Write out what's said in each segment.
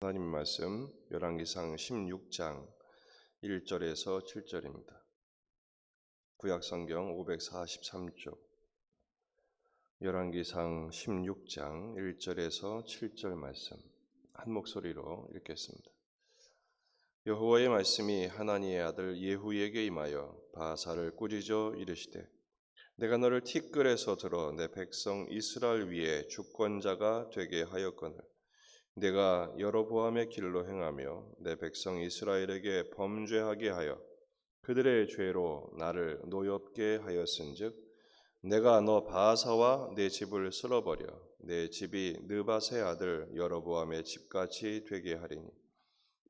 하나님 말씀 열왕기상 16장 1절에서 7절입니다. 구약성경 543쪽 열왕기상 16장 1절에서 7절 말씀 한 목소리로 읽겠습니다. 여호와의 말씀이 하나니의 아들 예후에게 임하여 바사를 꾸짖어 이르시되 내가 너를 티끌에서 들어 내 백성 이스라엘 위에 주권자가 되게 하였거늘 내가 여로보암의 길로 행하며 내 백성 이스라엘에게 범죄하게 하여 그들의 죄로 나를 노엽게 하였은즉 내가 너 바사와 내 집을 쓸어버려 내 집이 느밧의 아들 여로보암의 집같이 되게 하리니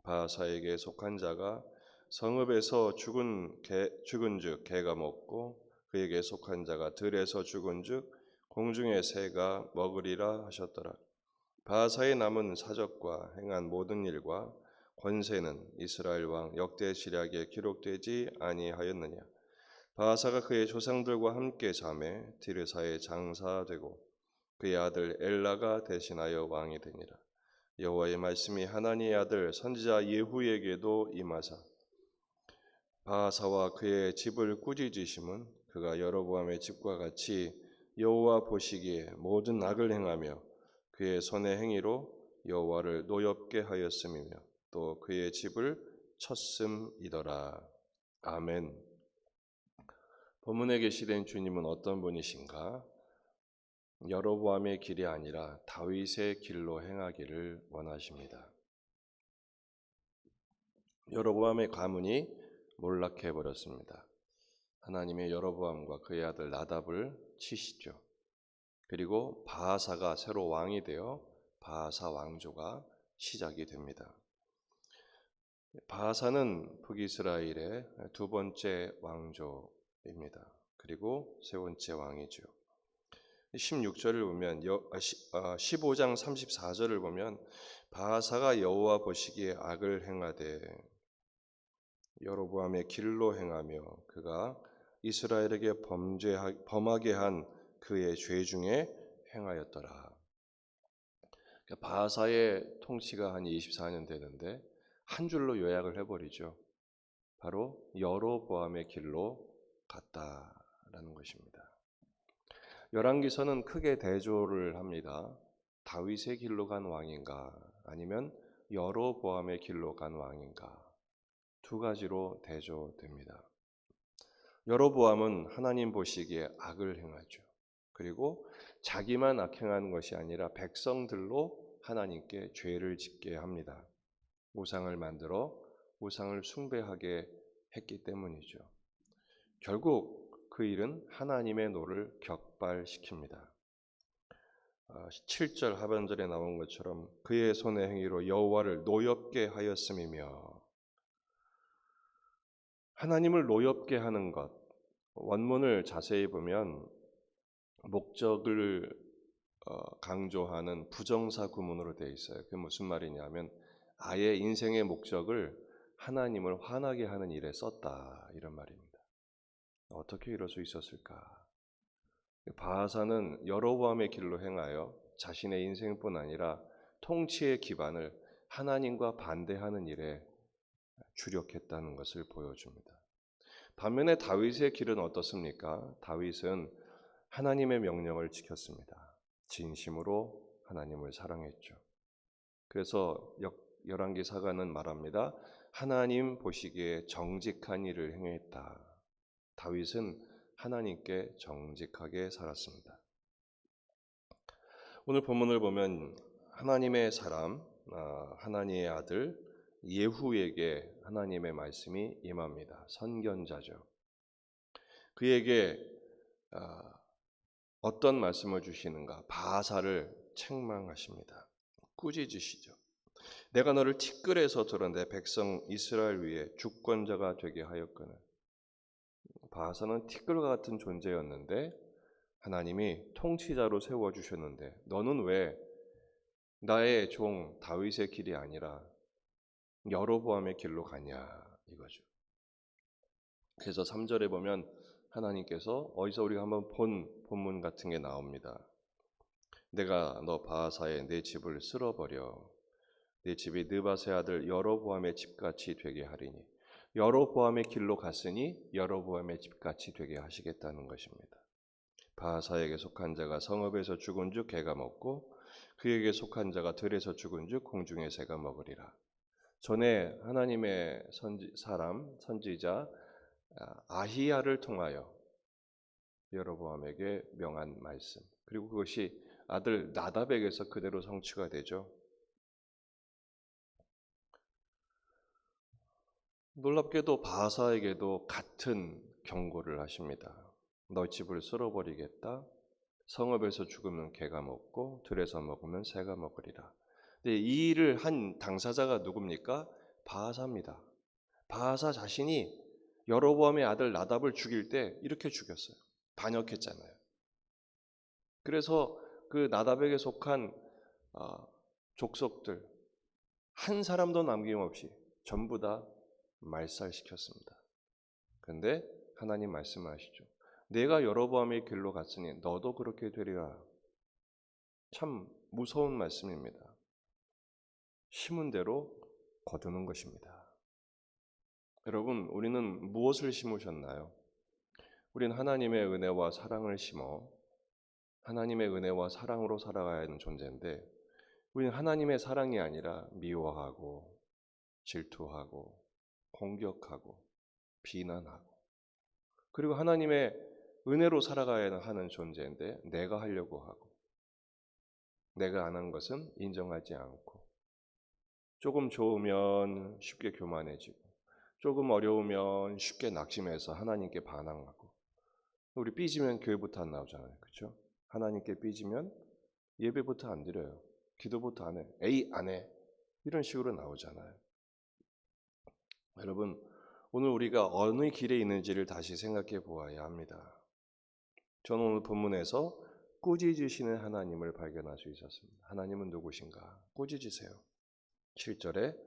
바사에게 속한 자가 성읍에서 죽은즉 개가 먹고 그에게 속한 자가 들에서 죽은즉 공중의 새가 먹으리라 하셨더라. 바사의 남은 사적과 행한 모든 일과 권세는 이스라엘 왕 역대시략에 기록되지 아니하였느냐. 바사가 그의 조상들과 함께 잠에 디르사에 장사되고 그의 아들 엘라가 대신하여 왕이 되니라. 여호와의 말씀이 하나니의 아들 선지자 예후에게도 임하사 바사와 그의 집을 꾸짖으심은 그가 여로보암의 집과 같이 여호와 보시기에 모든 악을 행하며 그의 손의 행위로 여호와를 노엽게 하였음이며 또 그의 집을 쳤음이더라. 아멘. 본문에 계시된 주님은 어떤 분이신가? 여로보암의 길이 아니라 다윗의 길로 행하기를 원하십니다. 여로보암의 가문이 몰락해 버렸습니다. 하나님의 여로보암과 그의 아들 나답을 치시죠. 그리고 바사가 새로 왕이 되어 바사 왕조가 시작이 됩니다. 바사는 북이스라엘의 두 번째 왕조입니다. 그리고 세 번째 왕이죠. 16절을 보면 15장 34절을 보면 바사가 여호와 보시기에 악을 행하되 여로보암의 길로 행하며 그가 이스라엘에게 범하게 한 그의 죄 중에 행하였더라. 바사의 통치가 한 24년 되는데 한 줄로 요약을 해버리죠. 바로 여로보암의 길로 갔다라는 것입니다. 열왕기서는 크게 대조를 합니다. 다윗의 길로 간 왕인가 아니면 여로보암의 길로 간 왕인가 두 가지로 대조됩니다. 여로보암은 하나님 보시기에 악을 행하죠. 그리고 자기만 악행하는 것이 아니라 백성들로 하나님께 죄를 짓게 합니다. 우상을 만들어 우상을 숭배하게 했기 때문이죠. 결국 그 일은 하나님의 노를 격발시킵니다. 7절 하반절에 나온 것처럼 그의 손의 행위로 여호와를 노엽게 하였음이며 하나님을 노엽게 하는 것 원문을 자세히 보면 목적을 강조하는 부정사 구문으로 되어 있어요. 그게 무슨 말이냐면 아예 인생의 목적을 하나님을 화나게 하는 일에 썼다 이런 말입니다. 어떻게 이럴 수 있었을까? 바사는 여로보암의 길로 행하여 자신의 인생뿐 아니라 통치의 기반을 하나님과 반대하는 일에 주력했다는 것을 보여줍니다. 반면에 다윗의 길은 어떻습니까? 다윗은 하나님의 명령을 지켰습니다. 진심으로 하나님을 사랑했죠. 그래서 열왕기 사가는 말합니다. 하나님 보시기에 정직한 일을 행했다. 다윗은 하나님께 정직하게 살았습니다. 오늘 본문을 보면 하나님의 사람, 하나님의 아들 예후에게 하나님의 말씀이 임합니다. 선견자죠. 그에게 어떤 말씀을 주시는가? 바사를 책망하십니다. 꾸짖으시죠. 내가 너를 티끌에서 들어 내 백성 이스라엘 위에 주권자가 되게 하였거늘. 바사는 티끌과 같은 존재였는데 하나님이 통치자로 세워주셨는데 너는 왜 나의 종 다윗의 길이 아니라 여로보암의 길로 가냐 이거죠. 그래서 3절에 보면 하나님께서 어디서 우리가 한번 본 본문 같은 게 나옵니다. 내가 너 바사에 내 집을 쓸어버려 내 집이 느밧의 아들 여로보암의 집같이 되게 하리니 여로보암의 길로 갔으니 여로보암의 집같이 되게 하시겠다는 것입니다. 바하사에게 속한 자가 성읍에서 죽은 즉 개가 먹고 그에게 속한 자가 들에서 죽은 즉 공중의 새가 먹으리라. 전에 하나님의 선지자 아히야를 통하여 여로보암에게 명한 말씀, 그리고 그것이 아들 나답에게서 그대로 성취가 되죠. 놀랍게도 바하사에게도 같은 경고를 하십니다. 너희 집을 쓸어버리겠다. 성읍에서 죽으면 개가 먹고 들에서 먹으면 새가 먹으리라. 근데 이 일을 한 당사자가 누굽니까? 바하사입니다. 바하사 자신이 여로보암의 아들 나답을 죽일 때 이렇게 죽였어요. 반역했잖아요. 그래서 그 나답에게 속한 족속들 한 사람도 남김없이 전부 다 말살시켰습니다. 그런데 하나님 말씀하시죠. 내가 여로보암의 길로 갔으니 너도 그렇게 되리라. 참 무서운 말씀입니다. 심은 대로 거두는 것입니다. 여러분, 우리는 무엇을 심으셨나요? 우리는 하나님의 은혜와 사랑을 심어 하나님의 은혜와 사랑으로 살아가야 하는 존재인데 우리는 하나님의 사랑이 아니라 미워하고 질투하고 공격하고 비난하고, 그리고 하나님의 은혜로 살아가야 하는 존재인데 내가 하려고 하고 내가 안 한 것은 인정하지 않고, 조금 좋으면 쉽게 교만해지고 조금 어려우면 쉽게 낙심해서 하나님께 반항하고, 우리 삐지면 교회부터 안 나오잖아요. 그렇죠? 하나님께 삐지면 예배부터 안 드려요. 기도부터 안 해. 에이 안 해. 이런 식으로 나오잖아요. 여러분, 오늘 우리가 어느 길에 있는지를 다시 생각해 보아야 합니다. 저는 오늘 본문에서 꾸짖으시는 하나님을 발견할 수 있었습니다. 하나님은 누구신가? 꾸짖으세요. 7절에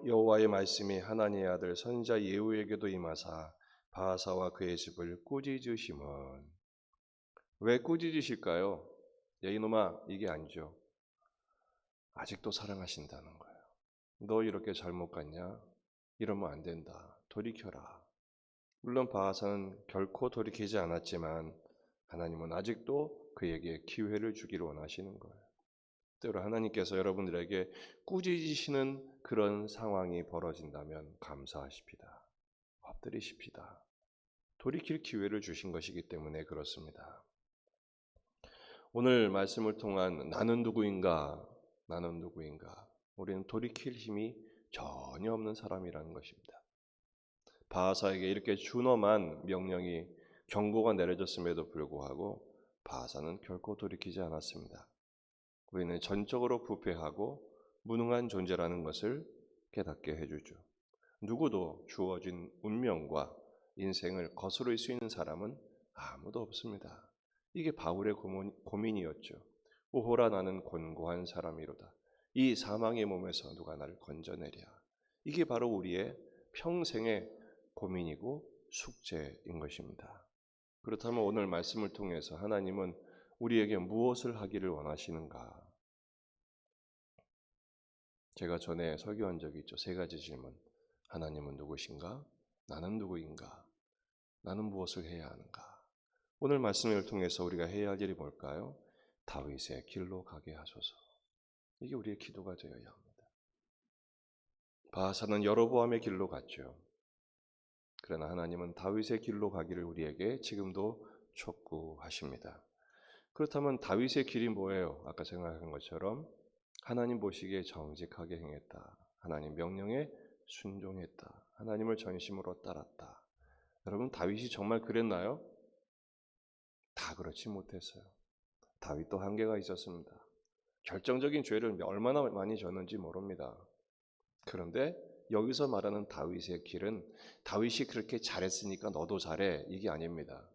여호와의 말씀이 하나님의 아들 선지자 예후에게도 임하사 바하사와 그의 집을 꾸짖으심은. 왜 꾸짖으실까요? 야 이놈아, 이게 아니죠. 아직도 사랑하신다는 거예요. 너 이렇게 잘못 갔냐? 이러면 안 된다. 돌이켜라. 물론 바하사는 결코 돌이키지 않았지만 하나님은 아직도 그에게 기회를 주기를 원하시는 거예요. 때로 하나님께서 여러분들에게 꾸짖으시는 그런 상황이 벌어진다면 감사하십시다. 엎드리십시다. 돌이킬 기회를 주신 것이기 때문에 그렇습니다. 오늘 말씀을 통한 나는 누구인가? 나는 누구인가? 우리는 돌이킬 힘이 전혀 없는 사람이라는 것입니다. 바하사에게 이렇게 준엄한 명령이 경고가 내려졌음에도 불구하고 바하사는 결코 돌이키지 않았습니다. 우리는 전적으로 부패하고 무능한 존재라는 것을 깨닫게 해주죠. 누구도 주어진 운명과 인생을 거스를 수 있는 사람은 아무도 없습니다. 이게 바울의 고민이었죠. 오호라 나는 곤고한 사람이로다. 이 사망의 몸에서 누가 나를 건져내랴. 이게 바로 우리의 평생의 고민이고 숙제인 것입니다. 그렇다면 오늘 말씀을 통해서 하나님은 우리에게 무엇을 하기를 원하시는가? 제가 전에 설교한 적이 있죠. 3가지 질문. 하나님은 누구신가? 나는 누구인가? 나는 무엇을 해야 하는가? 오늘 말씀을 통해서 우리가 해야 할 일이 뭘까요? 다윗의 길로 가게 하소서. 이게 우리의 기도가 되어야 합니다. 바하사는 여로보암의 길로 갔죠. 그러나 하나님은 다윗의 길로 가기를 우리에게 지금도 촉구하십니다. 그렇다면 다윗의 길이 뭐예요? 아까 생각한 것처럼 하나님 보시기에 정직하게 행했다. 하나님 명령에 순종했다. 하나님을 전심으로 따랐다. 여러분, 다윗이 정말 그랬나요? 다 그렇지 못했어요. 다윗도 한계가 있었습니다. 결정적인 죄를 얼마나 많이 졌는지 모릅니다. 그런데 여기서 말하는 다윗의 길은 다윗이 그렇게 잘했으니까 너도 잘해, 이게 아닙니다.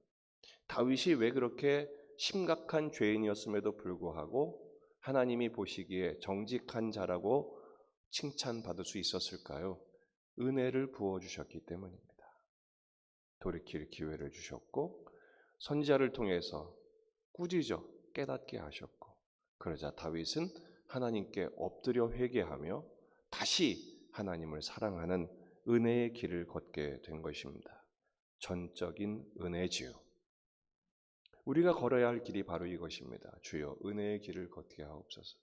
다윗이 왜 그렇게 심각한 죄인이었음에도 불구하고 하나님이 보시기에 정직한 자라고 칭찬받을 수 있었을까요? 은혜를 부어주셨기 때문입니다. 돌이킬 기회를 주셨고 선지자를 통해서 꾸짖어 깨닫게 하셨고, 그러자 다윗은 하나님께 엎드려 회개하며 다시 하나님을 사랑하는 은혜의 길을 걷게 된 것입니다. 전적인 은혜지요. 우리가 걸어야 할 길이 바로 이것입니다. 주여 은혜의 길을 걷게 하옵소서.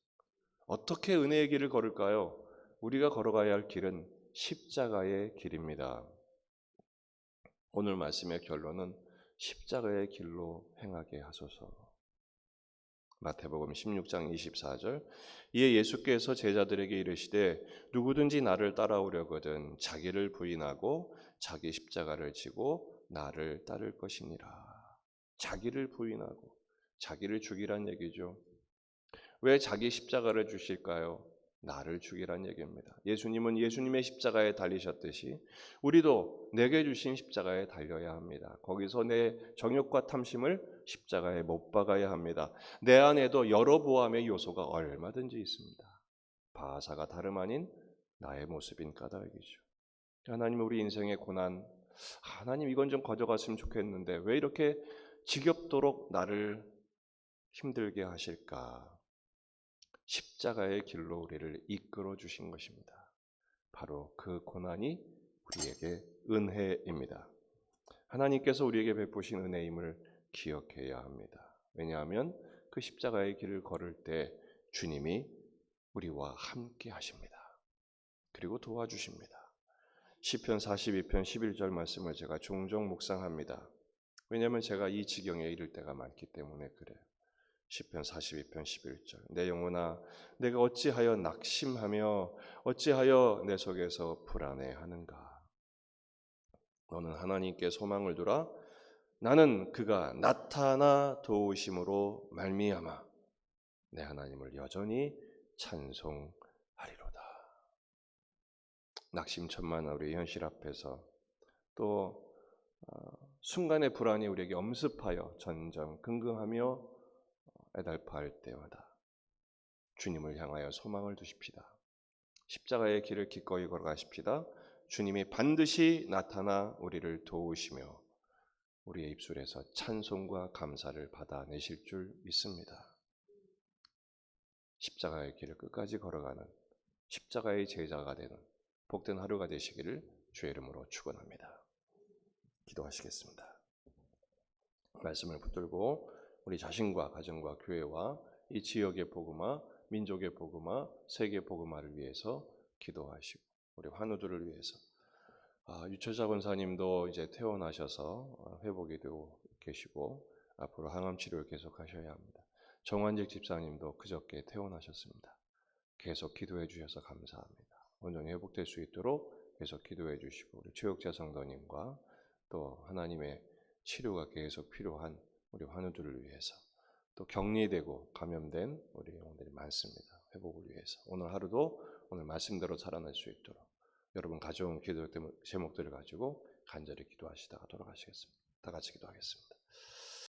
어떻게 은혜의 길을 걸을까요? 우리가 걸어가야 할 길은 십자가의 길입니다. 오늘 말씀의 결론은 십자가의 길로 행하게 하소서. 마태복음 16장 24절. 이에 예수께서 제자들에게 이르시되 누구든지 나를 따라오려거든 자기를 부인하고 자기 십자가를 지고 나를 따를 것이니라. 자기를 부인하고 자기를 죽이란 얘기죠. 왜 자기 십자가를 주실까요? 나를 죽이란 얘기입니다. 예수님은 예수님의 십자가에 달리셨듯이 우리도 내게 주신 십자가에 달려야 합니다. 거기서 내 정욕과 탐심을 십자가에 못 박아야 합니다. 내 안에도 여러 보암의 요소가 얼마든지 있습니다. 바하사가 다름 아닌 나의 모습인 까닭이죠. 하나님 우리 인생의 고난, 하나님 이건 좀 가져갔으면 좋겠는데 왜 이렇게 지겹도록 나를 힘들게 하실까? 십자가의 길로 우리를 이끌어 주신 것입니다. 바로 그 고난이 우리에게 은혜입니다. 하나님께서 우리에게 베푸신 은혜임을 기억해야 합니다. 왜냐하면 그 십자가의 길을 걸을 때 주님이 우리와 함께 하십니다. 그리고 도와주십니다. 시편 42편 11절 말씀을 제가 종종 묵상합니다. 왜냐하면 제가 이 지경에 이를 때가 많기 때문에 그래요. 시편 42편 11절. 내 영혼아 내가 어찌하여 낙심하며 어찌하여 내 속에서 불안해하는가. 너는 하나님께 소망을 두라. 나는 그가 나타나 도우심으로 말미암아 내 하나님을 여전히 찬송하리로다. 낙심천만한 우리 현실 앞에서 또 순간의 불안이 우리에게 엄습하여 전전긍긍하며 애달파할 때마다 주님을 향하여 소망을 두십시다. 십자가의 길을 기꺼이 걸어가십시다. 주님이 반드시 나타나 우리를 도우시며 우리의 입술에서 찬송과 감사를 받아내실 줄 믿습니다. 십자가의 길을 끝까지 걸어가는 십자가의 제자가 되는 복된 하루가 되시기를 주의 이름으로 축원합니다. 기도하시겠습니다. 말씀을 붙들고 우리 자신과 가정과 교회와 이 지역의 복음화, 민족의 복음화, 세계 복음화를 위해서 기도하시고 우리 환우들을 위해서 유철자 권사님도 이제 퇴원하셔서 회복이 되고 계시고 앞으로 항암 치료를 계속하셔야 합니다. 정환직 집사님도 그저께 퇴원하셨습니다. 계속 기도해 주셔서 감사합니다. 온전히 회복될 수 있도록 계속 기도해 주시고 우리 최혁재 성도님과 또 하나님의 치료가 계속 필요한 우리 환우들을 위해서 또 격리되고 감염된 우리 영혼들이 많습니다. 회복을 위해서 오늘 하루도 오늘 말씀대로 살아날 수 있도록 여러분 가져온 기도 제목들을 가지고 간절히 기도하시다가 돌아가시겠습니다. 다 같이 기도하겠습니다.